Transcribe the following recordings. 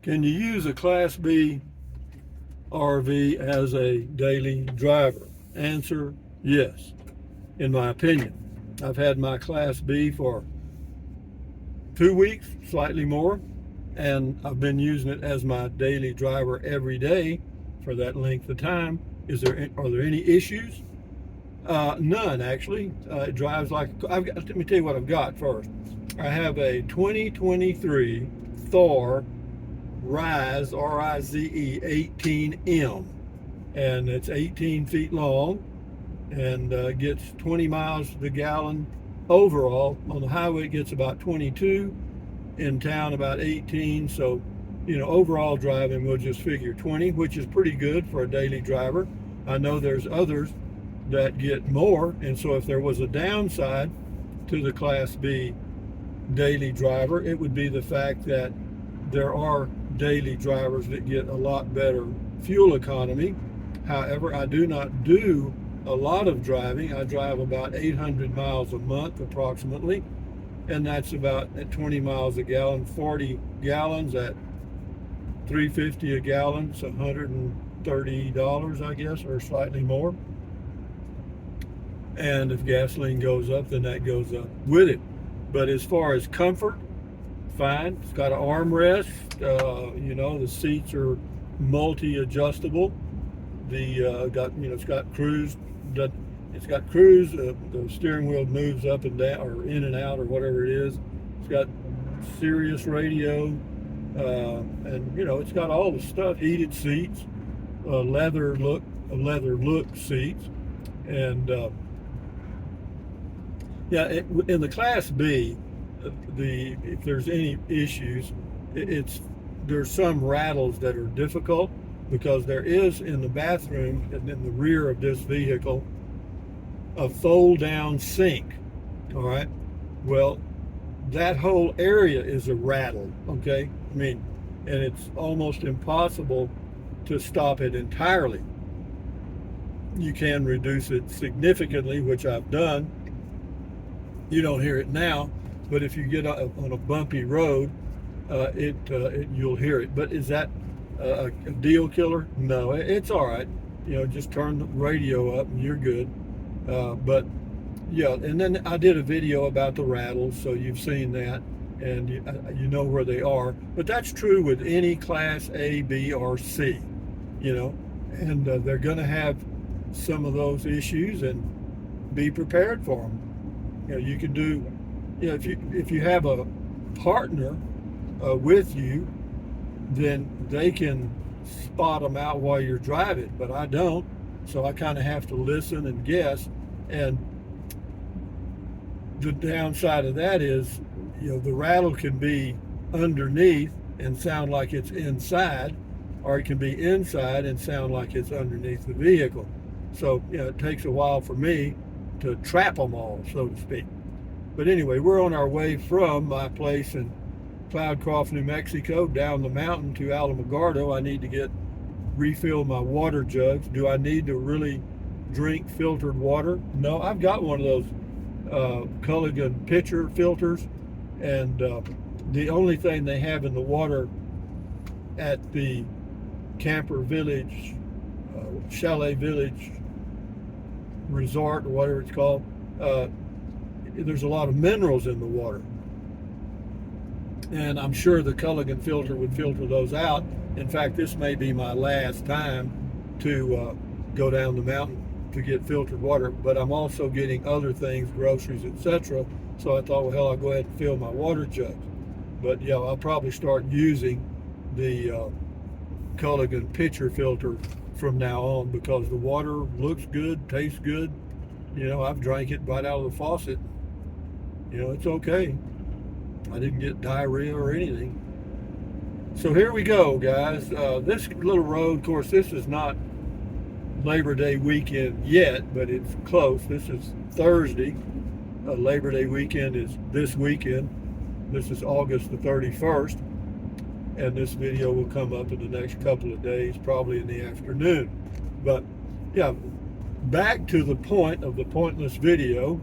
Can you use a Class B RV as a daily driver? Answer, yes, in my opinion. I've had my Class B for 2 weeks, slightly more, and I've been using it as my daily driver every day for that length of time. Are there any issues? None, actually. It drives like let me tell you what I've got first. I have a 2023 Thor Rise, R-I-Z-E, 18M, and it's 18 feet long and gets 20 miles to the gallon overall. On the highway, it gets about 22, in town about 18. So, overall driving, we'll just figure 20, which is pretty good for a daily driver. I know there's others that get more, and so if there was a downside to the Class B daily driver, it would be the fact that there are daily drivers that get a lot better fuel economy. However, I do not do a lot of driving. I drive about 800 miles a month approximately, and that's about at 20 miles a gallon, 40 gallons at 3.50 a gallon. It's $130, I guess, or slightly more. And if gasoline goes up, then that goes up with it. But as far as comfort, fine. It's got an armrest. The seats are multi-adjustable. It's got cruise. It's got cruise. The steering wheel moves up and down, or in and out, or whatever it is. It's got Sirius radio, and it's got all the stuff. Heated seats, leather look seats, and in the Class B, if there's any issues, there's some rattles that are difficult because there is in the bathroom and in the rear of this vehicle a fold down sink. All right. Well, that whole area is a rattle. Okay. I mean, and it's almost impossible to stop it entirely. You can reduce it significantly, which I've done. You don't hear it now, but if you get on a bumpy road, you'll hear it. But is that a deal killer? No, it's all right. Just turn the radio up and you're good. But yeah, and then I did a video about the rattles, so you've seen that, and you know where they are. But that's true with any Class A, B, or C. And they're going to have some of those issues, and be prepared for them. You can do, if you have a partner with you, then they can spot them out while you're driving, but I don't. So I kind of have to listen and guess. And the downside of that is, the rattle can be underneath and sound like it's inside, or it can be inside and sound like it's underneath the vehicle. So, it takes a while for me to trap them all, so to speak. But anyway, we're on our way from my place in Cloudcroft, New Mexico, down the mountain to Alamogordo. I need to refill my water jugs. Do I need to really drink filtered water? No, I've got one of those Culligan pitcher filters, and the only thing they have in the water at the Camper Village, Chalet Village Resort, or whatever it's called, there's a lot of minerals in the water. And I'm sure the Culligan filter would filter those out. In fact, this may be my last time to go down the mountain to get filtered water, but I'm also getting other things, groceries, etc. So I thought, well, hell, I'll go ahead and fill my water jugs. But yeah, I'll probably start using the Culligan pitcher filter from now on, because the water looks good, tastes good. I've drank it right out of the faucet. It's okay. I didn't get diarrhea or anything. So here we go, guys. This little road, of course, this is not Labor Day weekend yet, but it's close. This is Thursday. Labor Day weekend is this weekend. This is August the 31st. And this video will come up in the next couple of days, probably in the afternoon. But yeah, back to the point of the pointless video.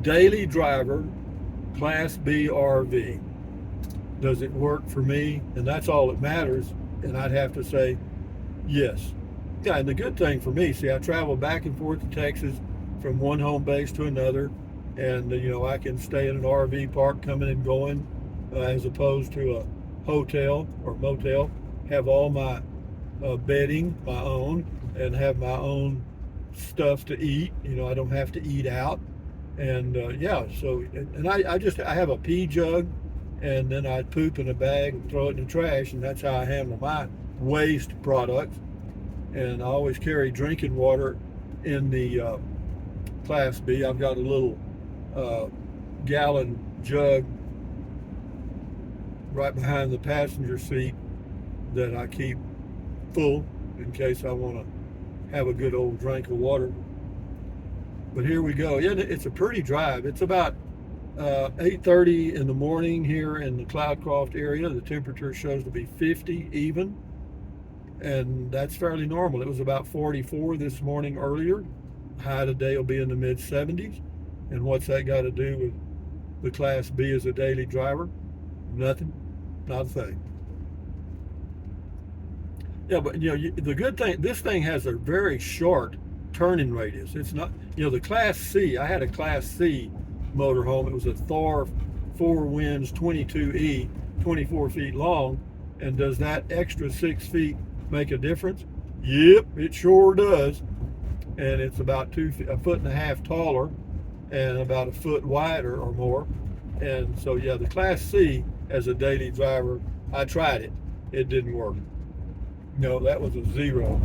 Daily driver, Class B RV. Does it work for me? And that's all that matters. And I'd have to say yes. Yeah, and the good thing for me, see, I travel back and forth to Texas from one home base to another, and I can stay in an RV park coming and going, as opposed to a hotel or motel. Have all my bedding my own, and have my own stuff to eat. I don't have to eat out, and yeah. So, and I have a pee jug, and then I poop in a bag and throw it in the trash, and that's how I handle my waste products. And I always carry drinking water in the Class B. I've got a little uh, gallon jug right behind the passenger seat that I keep full in case I want to have a good old drink of water. But here we go. Yeah, it's a pretty drive. It's about 8:30 in the morning here in the Cloudcroft area. The temperature shows to be 50 even, and that's fairly normal. It was about 44 this morning earlier. High today will be in the mid 70s. And what's that got to do with the Class B as a daily driver? Nothing. Not a thing. Yeah, but the good thing, this thing has a very short turning radius. It's not, the Class C. I had a Class C motorhome. It was a Thor 4 Winds 22E, 24 feet long. And does that extra 6 feet make a difference? Yep, it sure does. And it's about a foot and a half taller, and about a foot wider or more. And so, yeah, the Class C as a daily driver, I tried it. It didn't work. No, that was a 0.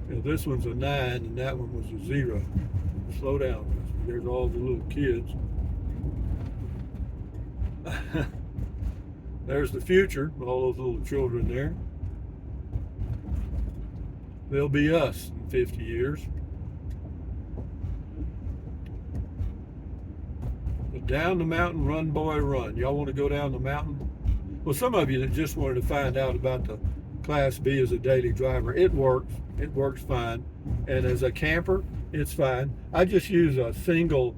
This one's a 9, and that one was a 0. Slow down. There's all the little kids. There's the future, all those little children there. They'll be us in 50 years. But down the mountain, run, boy, run. Y'all want to go down the mountain? Well, some of you that just wanted to find out about the Class B as a daily driver, it works. It works fine. And as a camper, it's fine. I just use a single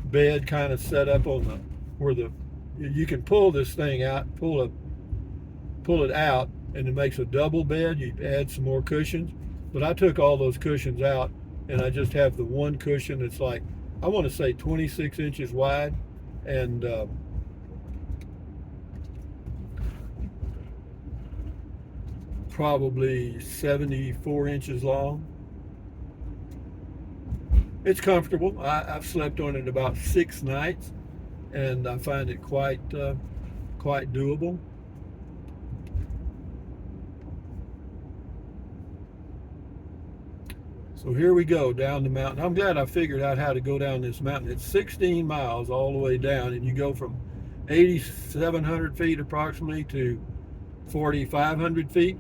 bed kind of setup on where you can pull this thing out, pull it out, and it makes a double bed. You add some more cushions. But I took all those cushions out, and I just have the one cushion that's like, I want to say 26 inches wide, and probably 74 inches long. It's comfortable. I've slept on it about 6 nights, and I find it quite doable. So here we go down the mountain. I'm glad I figured out how to go down this mountain. It's 16 miles all the way down, and you go from 8,700 feet approximately to 4,500 feet.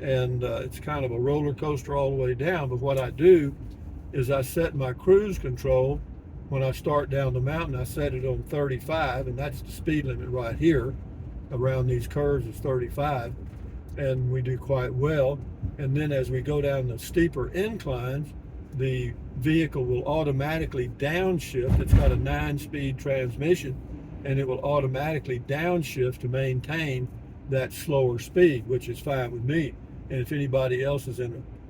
And it's kind of a roller coaster all the way down. But what I do is I set my cruise control when I start down the mountain. I set it on 35, and that's the speed limit right here. Around these curves is 35, and we do quite well. And then as we go down the steeper inclines, the vehicle will automatically downshift. It's got a 9-speed transmission, and it will automatically downshift to maintain that slower speed, which is fine with me. And if anybody else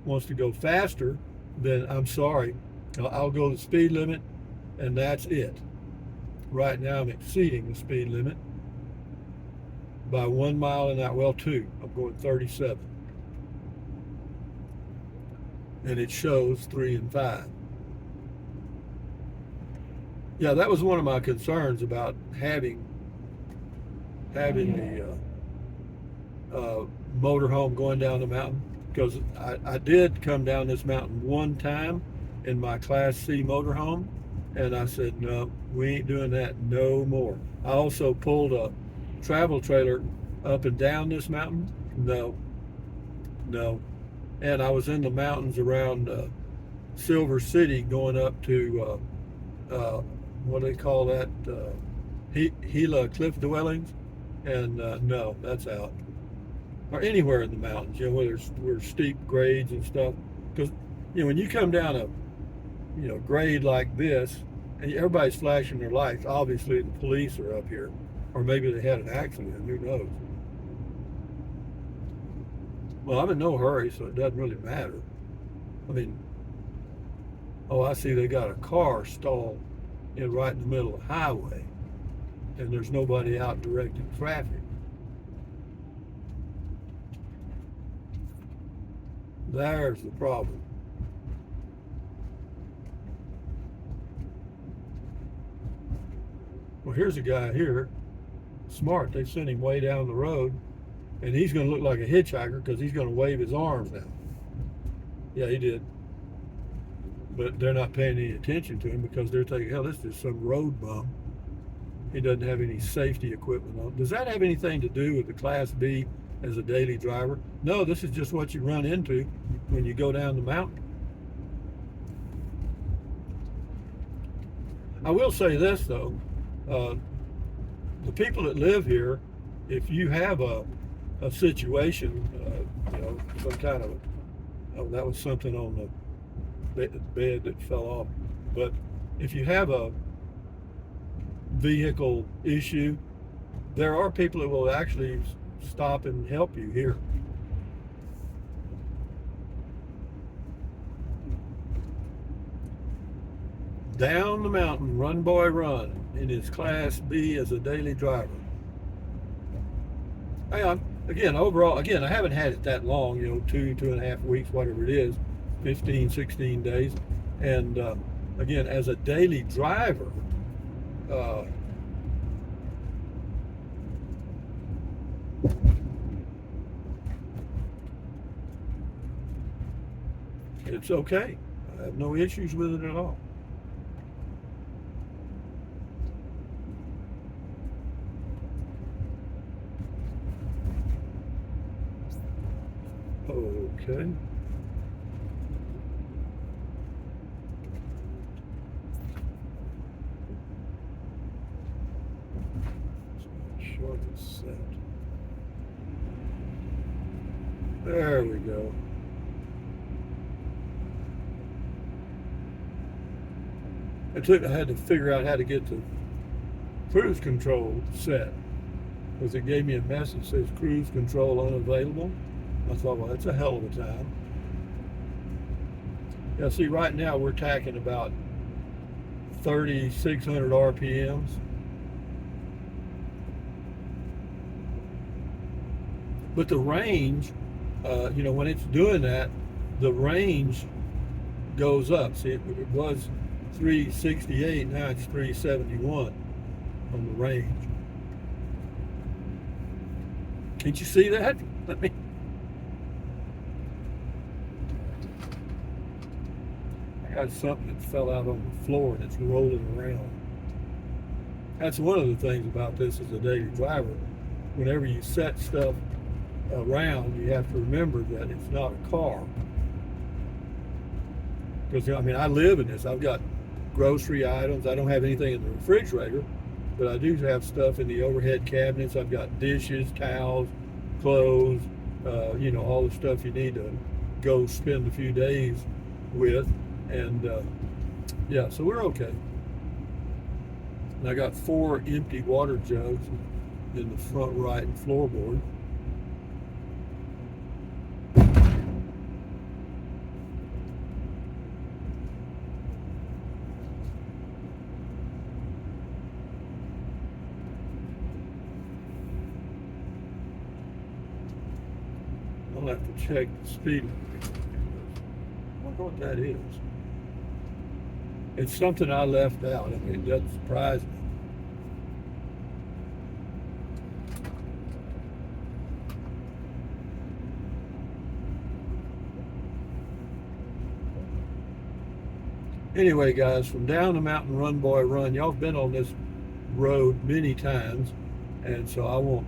wants to go faster, then I'm sorry. I'll go the speed limit, and that's it. Right now I'm exceeding the speed limit by 1 mile an hour. Well, 2. I'm going 37. And it shows 3 and 5. Yeah, that was one of my concerns about having the motorhome going down the mountain, because I did come down this mountain one time in my Class C motorhome, and I said, no, we ain't doing that no more. I also pulled a travel trailer up and down this mountain. No. And I was in the mountains around Silver City going up to what do they call that, Gila Cliff Dwellings, and no, that's out. Or anywhere in the mountains, where steep grades and stuff. Because when you come down a grade like this, and everybody's flashing their lights, obviously the police are up here, Or maybe they had an accident, who knows? Well, I'm in no hurry, so it doesn't really matter. I mean, oh, I see they got a car stalled right in the middle of the highway, and there's nobody out directing traffic. There's the problem. Well, here's a guy here, smart. They sent him way down the road, and he's going to look like a hitchhiker because he's going to wave his arms now. Yeah, he did. But they're not paying any attention to him because they're thinking, hell, this is just some road bum. He doesn't have any safety equipment on. Does that have anything to do with the Class B as a daily driver? No, this is just what you run into when you go down the mountain. I will say this, though. The people that live here, if you have a situation, some kind of, oh, that was something on the bed that fell off. But if you have a vehicle issue, there are people that will actually stop and help you here. Down the mountain, run boy run, in his Class B as a daily driver. Overall, I haven't had it that long, 2.5 weeks, whatever it is, 15, 16 days. And again, as a daily driver, it's okay. I have no issues with it at all. Okay. Short is set. There we go. I had to figure out how to get the cruise control set, because it gave me a message that says cruise control unavailable. I thought, well, that's a hell of a time. Yeah, see, right now we're tacking about 3,600 RPMs. But the range, when it's doing that, the range goes up. See, it was 368, now it's 371 on the range. Can't you see that? I got something that fell out on the floor and it's rolling around. That's one of the things about this as a daily driver. Whenever you set stuff around, you have to remember that it's not a car. Because, I live in this. I've got grocery items. I don't have anything in the refrigerator, but I do have stuff in the overhead cabinets. I've got dishes, towels, clothes, all the stuff you need to go spend a few days with. And so we're okay. And I got 4 empty water jugs in the front right floorboard. I'll have to check the speed limit. I wonder what that is. It's something I left out. It doesn't surprise me. Anyway, guys, from down the mountain, run boy run. Y'all have been on this road many times, and so I won't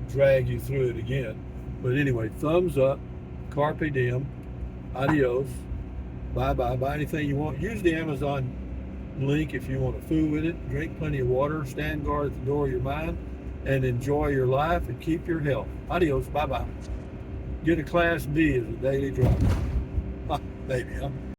drag you through it again. But anyway, thumbs up, carpe diem, adios, bye-bye, buy anything you want. Use the Amazon link if you want to fool with it. Drink plenty of water, stand guard at the door of your mind, and enjoy your life and keep your health. Adios, bye-bye. Get a Class B as a daily driver. Maybe, huh?